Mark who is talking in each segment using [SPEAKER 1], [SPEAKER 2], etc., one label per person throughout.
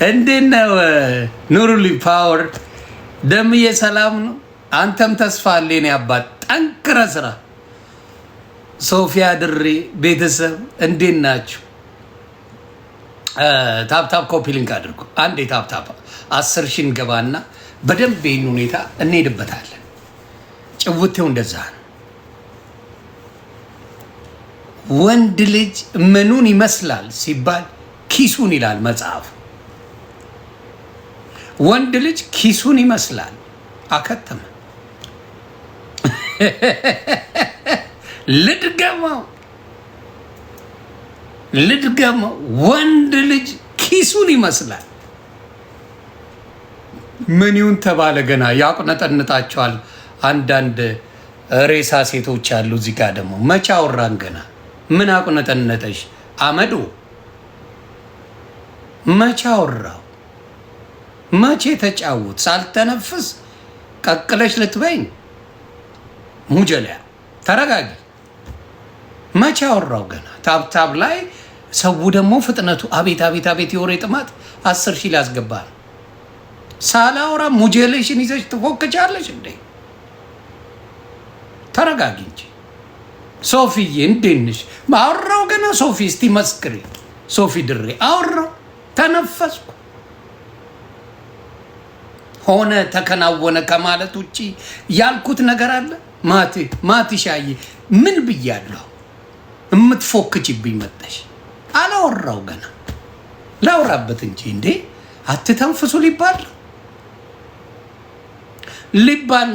[SPEAKER 1] እንዴት ነው ኑሩልኝ ፓወር ደምዬ ሰላም ነው? አንተም ተስፋ አለኝ አባት ጠንክረ ስራ። ሶፊያ ድሬ ቤተሰብ እንዴት ናችሁ? ታፕታፕ ኮፒ ሊንክ አድርጉ። አንዴ ታፕታፕ 10 ሺህ ገባና በደንብ ይህን ሁኔታ እንሄድበታለን። ጭውቴው እንደዛ ነው። ወንድ ልጅ ምኑን ይመስላል ሲባል ኪሱን ይላል መጽሐፍ። ወንድ ልጅ ኪሱን ይመስላል። አከተመ። ልድገመው። ወንድ ልጅ ኪሱን ይመስላል። ምን ይሁን ተባለ? ገና ያቁነጠንጣቸዋል። አንዳንድ ሬሳ ሴቶች አሉ። እዚህ ጋር ደግሞ መቼ አወራን? ገና ምን አቁነጠነጠሽ? አመዱ መቼ አወራው? መቼ ተጫውት? ሳልተነፍስ ቀቅለሽ ልትበኝ? ሙጀሊያ ተረጋጊ። መቼ አወራው? ገና ታብታብ ላይ ሰው ደግሞ ፍጥነቱ አቤት አቤት አቤት! የወሬ ጥማት 10 ሺህ ሊያስገባ ነው። ሳላወራ ሙጀሌሽን ይዘሽ ትፎክቻለሽ እንዴ? ተረጋጊ እንጂ ሶፊዬ፣ እንዴት ነሽ? አወራው ገና ሶፊ፣ እስቲ መስክሪ። ሶፊ ድሬ አወራው፣ ተነፈስኩ፣ ሆነ ተከናወነ ከማለት ውጪ ያልኩት ነገር አለ? ማቲሻዬ ምን ብያለሁ? እምትፎክችብኝ መጣሽ። አላወራው ገና ላውራበት እንጂ እንዴ! አትተንፍሱ ሊባል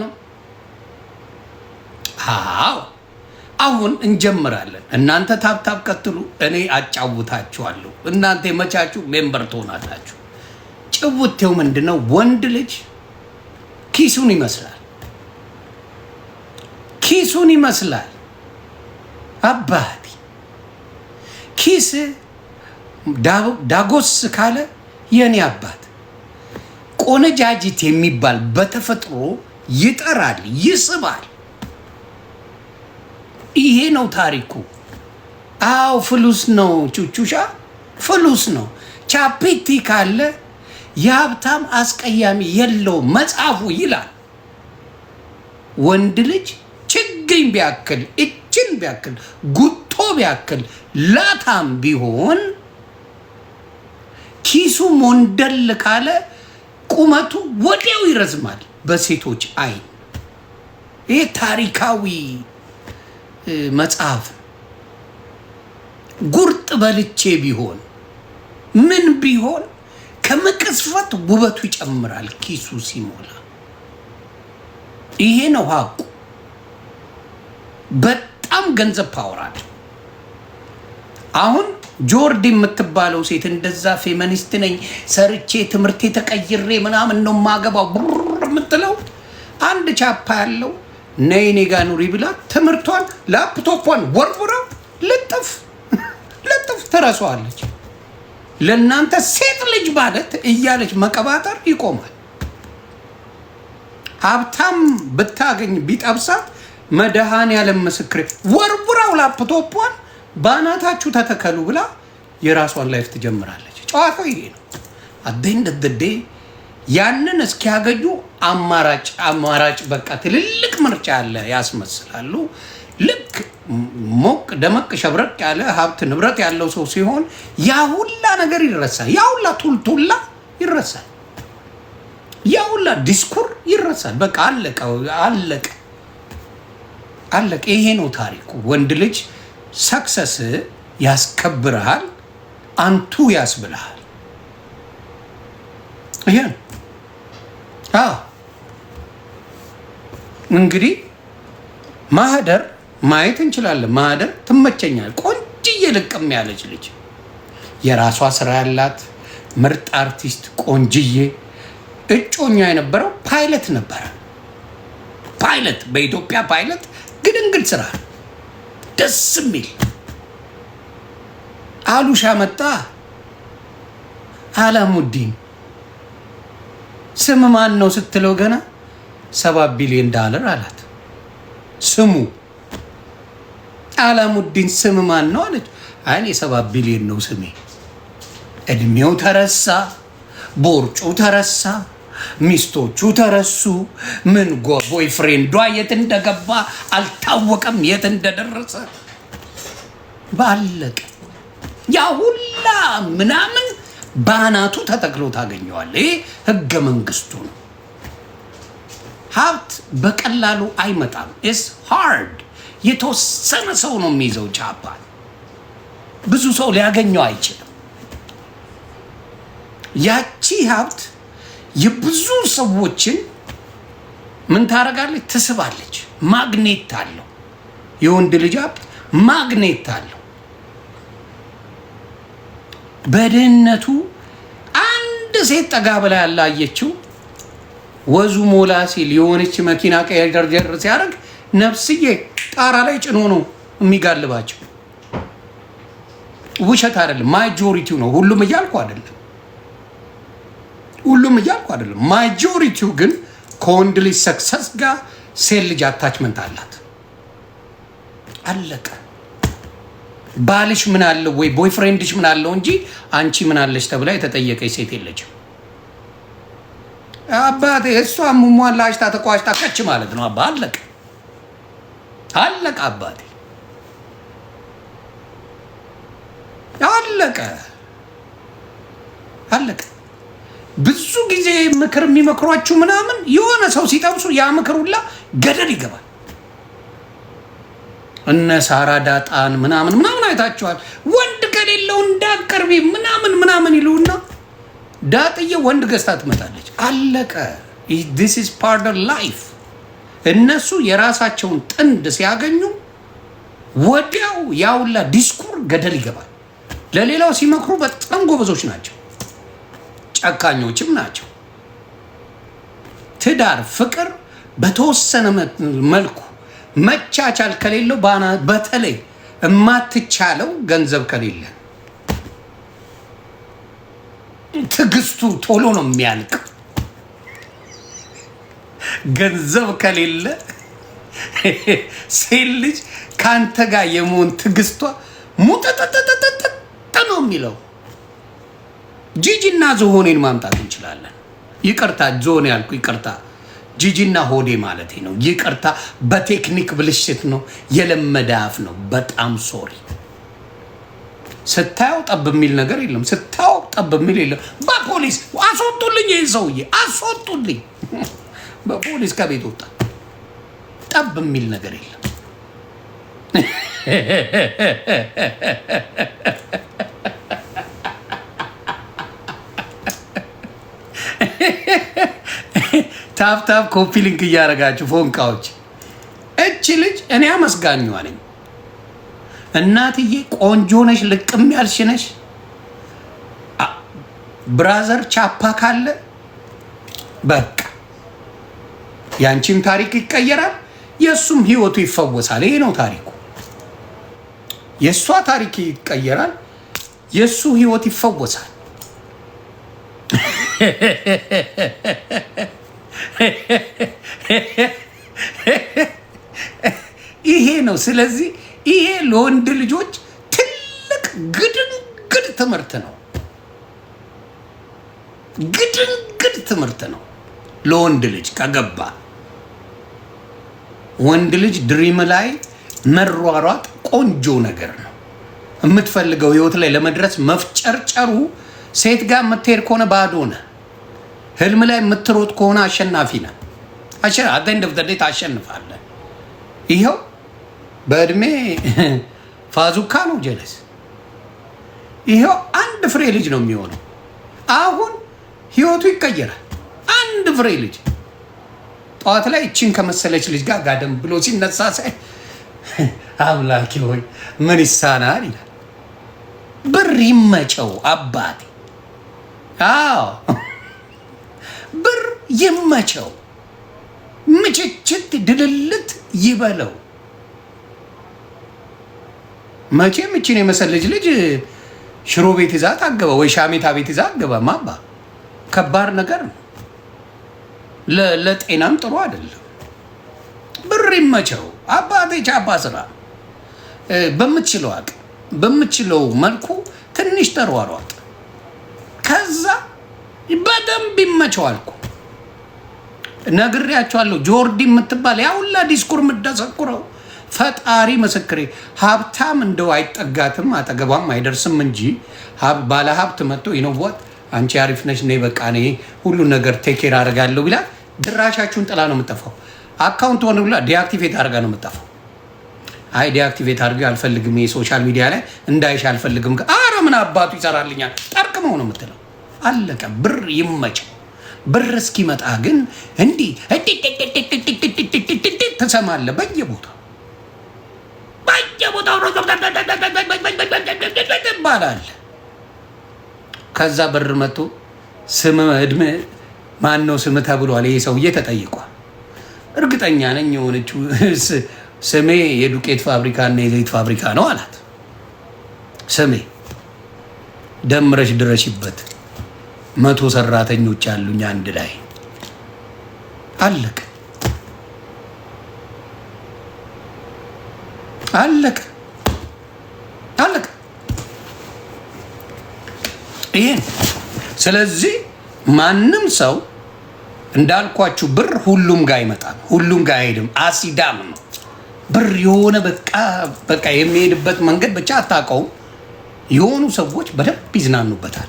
[SPEAKER 1] ነው። አዎ አሁን እንጀምራለን። እናንተ ታብታብ ቀጥሉ፣ እኔ አጫውታችኋለሁ። እናንተ የመቻችሁ ሜምበር ትሆናላችሁ። ጭውቴው ምንድነው? ወንድ ልጅ ኪሱን ይመስላል። ኪሱን ይመስላል። አባቴ ኪስ ዳጎስ ካለ የኔ አባት ቆነጃጅት የሚባል በተፈጥሮ ይጠራል፣ ይስባል። ይሄ ነው ታሪኩ። አው ፍሉስ ነው፣ ቹቹሻ ፍሉስ ነው። ቻፒቲ ካለ የሀብታም አስቀያሚ የለው መጽሐፉ ይላል። ወንድ ልጅ ችግኝ ቢያክል እችን ቢያክል ጉቶ ቢያክል ላታም ቢሆን ኪሱ ሞንደል ካለ ቁመቱ ወዲያው ይረዝማል በሴቶች አይን። ይሄ ታሪካዊ መጽሐፍ። ጉርጥ በልቼ ቢሆን ምን ቢሆን ከመቅስፈት ውበቱ ይጨምራል ኪሱ ሲሞላ። ይሄ ነው ሀቁ። በጣም ገንዘብ ፓወራል። አሁን ጆርዲ የምትባለው ሴት እንደዛ ፌሚኒስት ነኝ ሰርቼ ትምህርቴ ተቀይሬ ምናምን ነው ማገባው የምትለው አንድ ቻፓ ያለው ነይ እኔ ጋ ኑሪ ብላ ትምህርቷን ላፕቶፑን ወርውራ ልጥፍ ትረሳዋለች። ለእናንተ ሴት ልጅ ማለት እያለች መቀባጠር ይቆማል። ሀብታም ብታገኝ ቢጠብሳት መድኃኔዓለም ምስክሬ ወርውራው ላፕቶፑን ባናታችሁ ተተከሉ ብላ የራሷን ላይፍ ትጀምራለች። ጨዋታው ይሄ ነው። አደንደደደ ያንን እስኪያገኙ አማራጭ በቃ ትልልቅ ምርጫ ያለ ያስመስላሉ። ልክ ሞቅ ደመቅ ሸብረቅ ያለ ሀብት ንብረት ያለው ሰው ሲሆን ያ ሁላ ነገር ይረሳል። ያ ሁላ ቱልቱላ ይረሳል። ያ ሁላ ዲስኩር ይረሳል። በቃ አለቀ። ይሄ ነው ታሪኩ። ወንድ ልጅ ሰክሰስ ያስከብርሃል፣ አንቱ ያስብልሃል። ይሄን እንግዲህ ማህደር ማየት እንችላለን። ማህደር ትመቸኛል። ቆንጅዬ ልቅም ያለች ልጅ የራሷ ስራ ያላት ምርጥ አርቲስት ቆንጅዬ። እጮኛ የነበረው ፓይለት ነበረ። ፓይለት በኢትዮጵያ ፓይለት ግድንግል ስራ ደስ የሚል አሉሻ መጣ። አላሙዲን ስም ማን ነው ስትለው ገና $7 ቢሊዮን አላት። ስሙ አላሙዲን ስም ማን ነው አለች። አይ 7 ቢሊዮን ነው ስሜ። እድሜው ተረሳ፣ ቦርጩ ተረሳ፣ ሚስቶቹ ተረሱ። ምን ቦይ ፍሬንዷ የት እንደገባ አልታወቀም፣ የት እንደደረሰ ባለቀ። ያ ሁላ ምናምን ባናቱ ተተክሎ ታገኘዋል። ይሄ ህገ መንግስቱ ነው። ሀብት በቀላሉ አይመጣም። ኢስ ሃርድ። የተወሰነ ሰው ነው የሚይዘው ቻፓን። ብዙ ሰው ሊያገኘው አይችልም። ያቺ ሀብት የብዙ ሰዎችን ምን ታደርጋለች? ትስባለች። ማግኔት አለው። የወንድ ልጅ ሀብት ማግኔት አለው። በድህነቱ አንድ ሴት ጠጋ ብላ ያላየችው ወዙ ሞላ ሲል የሆነች መኪና ቀየር ሲያደርግ ነፍስዬ ጣራ ላይ ጭኖ ነው የሚጋልባቸው። ውሸት አይደለም፣ ማጆሪቲው ነው። ሁሉም እያልኩ አይደለም፣ ማጆሪቲው ግን ከወንድ ልጅ ሰክሰስ ጋር ሴት ልጅ አታችመንት አላት። አለቀ። ባልሽ ምን አለው ወይ ቦይፍሬንድሽ ምን አለው እንጂ አንቺ ምን አለሽ ተብላ የተጠየቀች ሴት የለችም። አባቴ እሷ ሙሟን ላሽታ ተቋሽታ ከች ማለት ነው። አባ አለቀ አባቴ አለቀ። ብዙ ጊዜ ምክር የሚመክሯችሁ ምናምን የሆነ ሰው ሲጠብሱ ያ ምክር ሁላ ገደል ይገባል። እነ ሳራ ዳጣን ምናምን አይታችኋል። ወንድ ከሌለው እንዳቀርቢ ምናምን ይሉና ዳጥዬ ወንድ ገዝታ ትመጣለች። አለቀ። this is part of life። እነሱ የራሳቸውን ጥንድ ሲያገኙ ወዲያው ያውላ ዲስኩር ገደል ይገባል። ለሌላው ሲመክሩ በጣም ጎበዞች ናቸው፣ ጨካኞችም ናቸው። ትዳር፣ ፍቅር በተወሰነ መልኩ መቻቻል ከሌለው በተለይ የማትቻለው ገንዘብ ከሌለ ትግስቱ ቶሎ ነው የሚያልቅ። ገንዘብ ከሌለ ሴት ልጅ ከአንተ ጋር የመሆን ትግስቷ ሙጠጠጠጠጠጠ ነው የሚለው። ጂጂና ዝሆኔን ማምጣት እንችላለን። ይቅርታ ዞን ያልኩ ይቅርታ፣ ጂጂና ሆዴ ማለት ነው። ይቅርታ፣ በቴክኒክ ብልሽት ነው፣ የለመደ አፍ ነው። በጣም ሶሪ። ስታየው ጠብ የሚል ነገር የለም። ስታየው ጠብ የሚል የለም። በፖሊስ አስወጡልኝ፣ ይህ ሰውዬ አስወጡልኝ። በፖሊስ ከቤት ወጣ። ጠብ የሚል ነገር የለም። ታፕ ኮፒ ሊንክ እያደረጋችሁ ፎንቃዎች። እቺ ልጅ እኔ አመስጋኟ ነኝ። እናትዬ ቆንጆ ነሽ፣ ልቅም ያልሽ ነሽ። ብራዘር ቻፓ ካለ በቃ ያንቺም ታሪክ ይቀየራል፣ የእሱም ህይወቱ ይፈወሳል። ይሄ ነው ታሪኩ። የእሷ ታሪክ ይቀየራል፣ የእሱ ህይወት ይፈወሳል። ይሄ ነው። ስለዚህ ይሄ ለወንድ ልጆች ትልቅ ግድንግድ ትምህርት ነው። ግድንግድ ትምህርት ነው ለወንድ ልጅ ከገባ። ወንድ ልጅ ድሪም ላይ መሯሯጥ ቆንጆ ነገር ነው። የምትፈልገው ህይወት ላይ ለመድረስ መፍጨርጨሩ፣ ሴት ጋር የምትሄድ ከሆነ ባዶ ነህ። ህልም ላይ የምትሮጥ ከሆነ አሸናፊ ነህ። አሸንፍ ታሸንፋለህ። ይኸው በእድሜ ፋዙካ ነው ጀለስ። ይኸው አንድ ፍሬ ልጅ ነው የሚሆነው። አሁን ህይወቱ ይቀየራል። አንድ ፍሬ ልጅ ጠዋት ላይ እችን ከመሰለች ልጅ ጋር ጋደም ብሎ ሲነሳ ሳይ አምላኪ ሆይ ምን ይሳናል ይላል። ብር ይመቸው አባቴ። አዎ ብር ይመቸው፣ ምችችት ድልልት ይበለው። መቼም እችን የመሰለች ልጅ ሽሮ ቤት ይዛ ታገባ ወይ ሻሜታ ቤት ይዛ አገባ። ማባ ከባድ ነገር ነው። ለጤናም ጥሩ አይደለም። ብር ይመቸው አባቴ። ቻፓ ስራ በምትችለው አቅም በምትችለው መልኩ ትንሽ ተሯሯጥ። በደንብ ይመቸዋል እኮ ነግሬያቸዋለሁ። ጆርዲ የምትባል ያውላ ዲስኩር የምትደሰኩረው ፈጣሪ ምስክሬ፣ ሀብታም እንደው አይጠጋትም አጠገቧም አይደርስም እንጂ ባለ ሀብት መጥቶ ይነዋት አንቺ አሪፍ ነሽ ነይ በቃ እኔ ሁሉን ነገር ቴኬር አደርጋለሁ ቢላ ድራሻችሁን ጥላ ነው የምጠፋው። አካውንት ሆነ ብላ ዲአክቲቬት አድርጋ ነው የምጠፋው። አይ ዲአክቲቬት አድርጌ አልፈልግም፣ የሶሻል ሚዲያ ላይ እንዳይሽ አልፈልግም። አረ ምን አባቱ ይሰራልኛል ጠርቅመው ነው የምትለው። አለቀ። ብር ይመቸው። ብር እስኪመጣ ግን እንዲህ ትሰማለህ በየቦታው ይባላል። ከዛ ብር መጥቶ ስም እድሜ ማን ነው ስም ተብሏል። ይሄ ሰውዬ ተጠይቋል። እርግጠኛ ነኝ የሆነችው ስሜ የዱቄት ፋብሪካ እና የዘይት ፋብሪካ ነው አላት። ስሜ ደምረሽ ድረሽበት 100 ሰራተኞች አሉኝ አንድ ላይ አለቀ አለቀ አለቀ። ይሄን ስለዚህ ማንም ሰው እንዳልኳችሁ ብር ሁሉም ጋር አይመጣም፣ ሁሉም ጋር አይሄድም። አሲዳም ነው ብር። የሆነ በቃ የሚሄድበት መንገድ ብቻ አታውቀውም። የሆኑ ሰዎች በደንብ ይዝናኑበታል።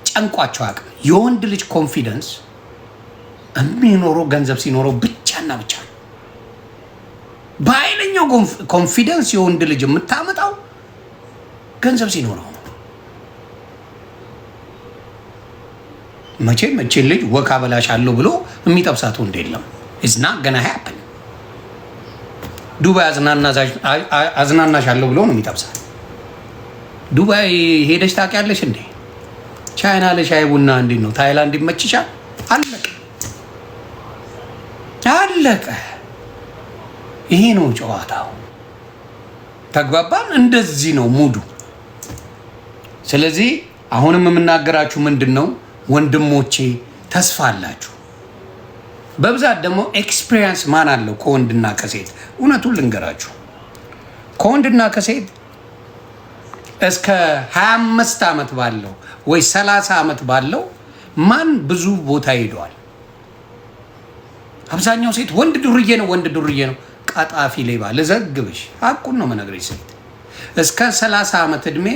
[SPEAKER 1] ጨንቋቸው አቅም የወንድ ልጅ ኮንፊደንስ የሚኖረው ገንዘብ ሲኖረው ብቻና ብቻ ነው። በኃይለኛው ኮንፊደንስ የወንድ ልጅ የምታመጣው ገንዘብ ሲኖረው ነው። መቼም እችን ልጅ ወካ በላሻለሁ ብሎ የሚጠብሳት ወንድ የለም። ኢዝና ገና ሃፕን ዱባይ አዝናናሻለሁ ብሎ ነው የሚጠብሳት። ዱባይ ሄደሽ ታውቂያለሽ እንዴ? ቻይና ለሻይ ቡና እንዴት ነው? ታይላንድ ይመችሻል? አለቀ አለቀ። ይሄ ነው ጨዋታው። ተግባባን? እንደዚህ ነው ሙዱ። ስለዚህ አሁንም የምናገራችሁ ምንድን ነው ወንድሞቼ፣ ተስፋ አላችሁ። በብዛት ደግሞ ኤክስፒሪየንስ ማን አለው ከወንድና ከሴት? እውነቱን ልንገራችሁ ከወንድና ከሴት እስከ 25 ዓመት ባለው ወይ 30 ዓመት ባለው ማን ብዙ ቦታ ሄዷል? አብዛኛው ሴት ወንድ ዱርዬ ነው፣ ወንድ ዱርዬ ነው። ቀጣፊ ሌባ ልዘግብሽ፣ ሀቁን ነው መነግርሽ። ሴት እስከ 30 ዓመት ዕድሜ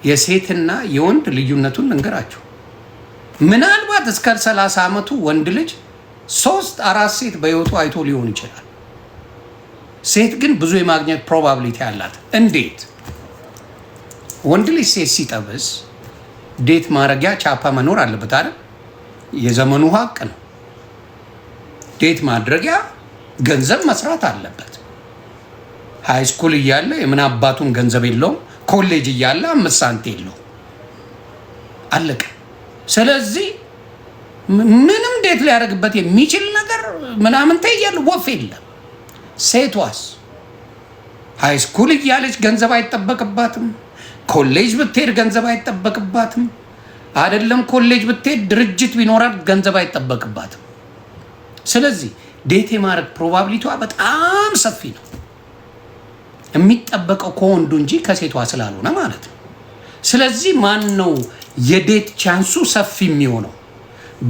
[SPEAKER 1] የሴትና የወንድ ልዩነቱን ልንገራችሁ። ምናልባት እስከ 30 ዓመቱ ወንድ ልጅ 3-4 ሴት በህይወቱ አይቶ ሊሆን ይችላል። ሴት ግን ብዙ የማግኘት ፕሮባቢሊቲ አላት። እንዴት? ወንድ ልጅ ሴት ሲጠብስ ዴት ማድረጊያ ቻፓ መኖር አለበት አይደል? የዘመኑ ሀቅ ነው። ዴት ማድረጊያ ገንዘብ መስራት አለበት። ሃይ ስኩል እያለ የምን አባቱን ገንዘብ የለውም። ኮሌጅ እያለ 5 ሳንቲም የለውም። አለቀ። ስለዚህ ምንም ዴት ሊያደርግበት የሚችል ነገር ምናምን ተይያለ ወፍ የለም። ሴቷስ ሃይ ስኩል እያለች ገንዘብ አይጠበቅባትም። ኮሌጅ ብትሄድ ገንዘብ አይጠበቅባትም። አይደለም ኮሌጅ ብትሄድ ድርጅት ቢኖራት ገንዘብ አይጠበቅባትም። ስለዚህ ዴት የማድረግ ፕሮባቢሊቲዋ በጣም ሰፊ ነው። የሚጠበቀው ከወንዱ እንጂ ከሴቷ ስላልሆነ ማለት ነው። ስለዚህ ማን ነው የዴት ቻንሱ ሰፊ የሚሆነው?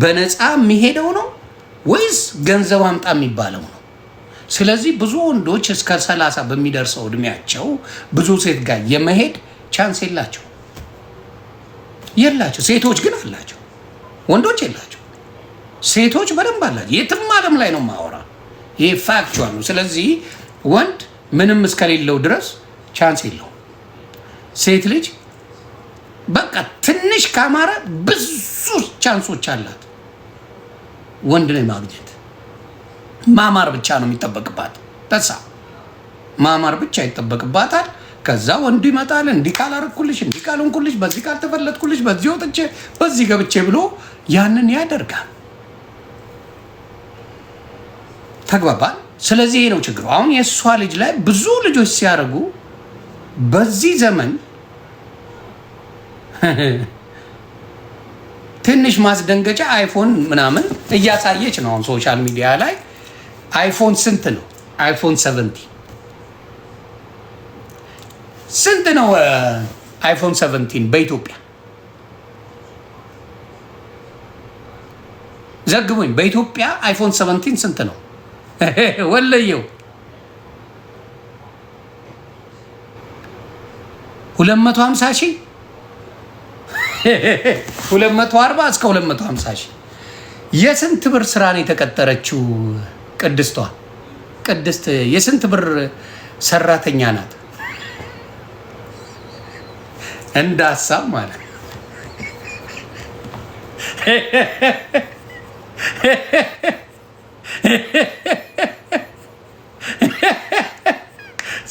[SPEAKER 1] በነፃ የሚሄደው ነው ወይስ ገንዘብ አምጣ የሚባለው ነው? ስለዚህ ብዙ ወንዶች እስከ 30 በሚደርሰው እድሜያቸው ብዙ ሴት ጋር የመሄድ ቻንስ የላቸው። ሴቶች ግን አላቸው፣ ወንዶች የላቸው። ሴቶች በደንብ አላቸው። የትም ዓለም ላይ ነው ማወራ፣ ይሄ ፋክቹዋል ነው። ስለዚህ ወንድ ምንም እስከሌለው ድረስ ቻንስ የለውም። ሴት ልጅ በቃ ትንሽ ካማረ ብዙ ቻንሶች አላት ወንድ ላይ ማግኘት። ማማር ብቻ ነው የሚጠበቅባት። ተሳ ማማር ብቻ ይጠበቅባታል። ከዛ ወንዱ ይመጣል። እንዲህ ካላረኩልሽ፣ እንዲህ ካልሆንኩልሽ፣ በዚህ ካልተፈለጥኩልሽ፣ በዚህ ወጥቼ በዚህ ገብቼ ብሎ ያንን ያደርጋል። ተግባባል? ስለዚህ ይሄ ነው ችግሩ። አሁን የእሷ ልጅ ላይ ብዙ ልጆች ሲያደርጉ በዚህ ዘመን ትንሽ ማስደንገጫ አይፎን ምናምን እያሳየች ነው። አሁን ሶሻል ሚዲያ ላይ አይፎን ስንት ነው? አይፎን 70 ስንት ነው? አይፎን 17 በኢትዮጵያ ዘግቡኝ። በኢትዮጵያ አይፎን 17 ስንት ነው? ወለየው 250 ሺህ 240 እስከ 250 ሺህ። የስንት ብር ስራ ነው የተቀጠረችው? ቅድስት የስንት ብር ሰራተኛ ናት? እንደ ሀሳብ ማለት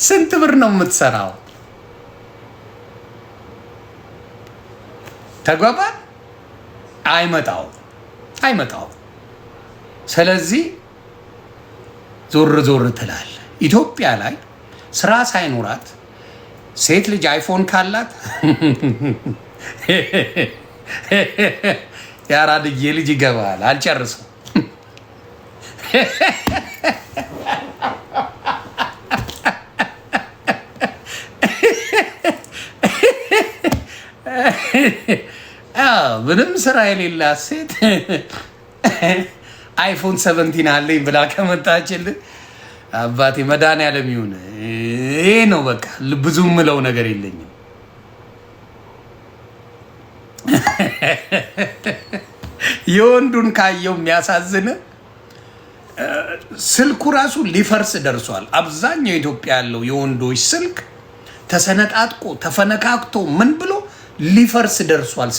[SPEAKER 1] ስንት ብር ነው የምትሰራው? ተጓባል አይመጣው። ስለዚህ ዞር ትላል። ኢትዮጵያ ላይ ስራ ሳይኖራት ሴት ልጅ አይፎን ካላት ያራድዬ ልጅ ይገባል። አልጨርሰው ምንም ስራ የሌላት ሴት አይፎን 17 አለኝ ብላ ከመጣችልህ አባቴ መድኃኒዓለም ይሁን። ይሄ ነው በቃ። ብዙ ምለው ነገር የለኝም። የወንዱን ካየው የሚያሳዝን ስልኩ ራሱ ሊፈርስ ደርሷል። አብዛኛው ኢትዮጵያ ያለው የወንዶች ስልክ ተሰነጣጥቆ ተፈነካክቶ ምን ብሎ ሊፈርስ ደርሷል።